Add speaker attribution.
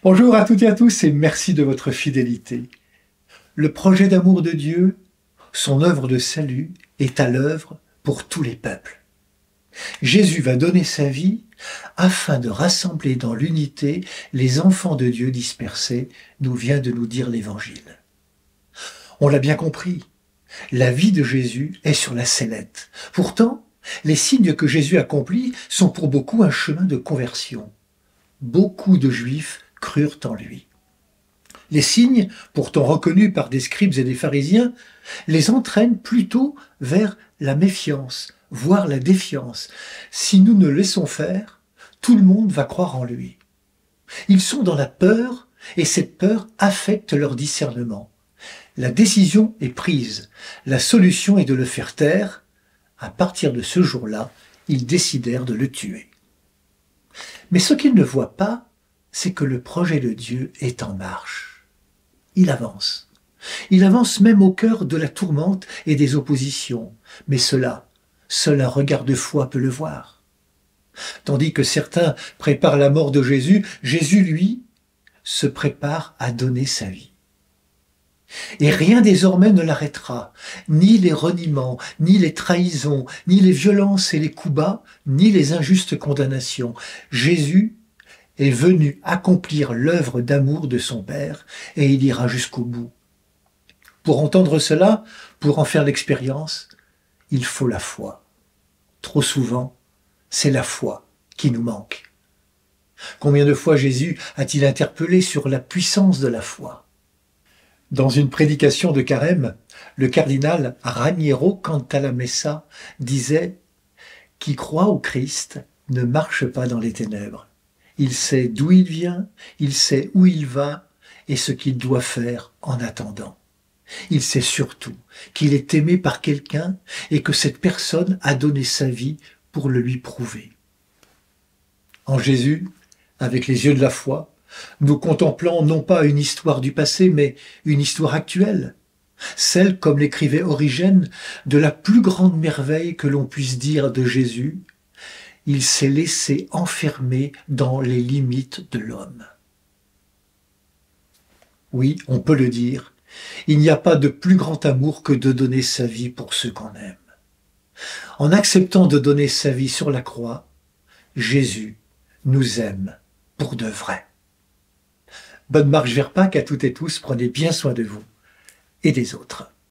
Speaker 1: Bonjour à toutes et à tous et merci de votre fidélité. Le projet d'amour de Dieu, son œuvre de salut, est à l'œuvre pour tous les peuples. Jésus va donner sa vie afin de rassembler dans l'unité les enfants de Dieu dispersés, nous vient de nous dire l'Évangile. On l'a bien compris, la vie de Jésus est sur la sellette. Pourtant, les signes que Jésus accomplit sont pour beaucoup un chemin de conversion. Beaucoup de Juifs crurent en lui. Les signes, pourtant reconnus par des scribes et des pharisiens, les entraînent plutôt vers la méfiance, voire la défiance. Si nous ne laissons faire, tout le monde va croire en lui. Ils sont dans la peur et cette peur affecte leur discernement. La décision est prise, la solution est de le faire taire. À partir de ce jour-là, ils décidèrent de le tuer. Mais ce qu'ils ne voient pas, c'est que le projet de Dieu est en marche. Il avance. Il avance même au cœur de la tourmente et des oppositions. Mais cela, seul un regard de foi peut le voir. Tandis que certains préparent la mort de Jésus, Jésus, lui, se prépare à donner sa vie. Et rien désormais ne l'arrêtera, ni les reniements, ni les trahisons, ni les violences et les coups bas, ni les injustes condamnations. Jésus est venu accomplir l'œuvre d'amour de son Père et il ira jusqu'au bout. Pour entendre cela, pour en faire l'expérience, il faut la foi. Trop souvent, c'est la foi qui nous manque. Combien de fois Jésus a-t-il interpellé sur la puissance de la foi ? Dans une prédication de Carême, le cardinal Raniero Cantalamessa disait « Qui croit au Christ ne marche pas dans les ténèbres. Il sait d'où il vient, il sait où il va et ce qu'il doit faire en attendant. Il sait surtout qu'il est aimé par quelqu'un et que cette personne a donné sa vie pour le lui prouver. » En Jésus, avec les yeux de la foi, nous contemplons non pas une histoire du passé, mais une histoire actuelle, celle, comme l'écrivait Origène, de la plus grande merveille que l'on puisse dire de Jésus. Il s'est laissé enfermer dans les limites de l'homme. Oui, on peut le dire, il n'y a pas de plus grand amour que de donner sa vie pour ceux qu'on aime. En acceptant de donner sa vie sur la croix, Jésus nous aime pour de vrai. Bonne marche vers Pâques à toutes et tous, prenez bien soin de vous et des autres.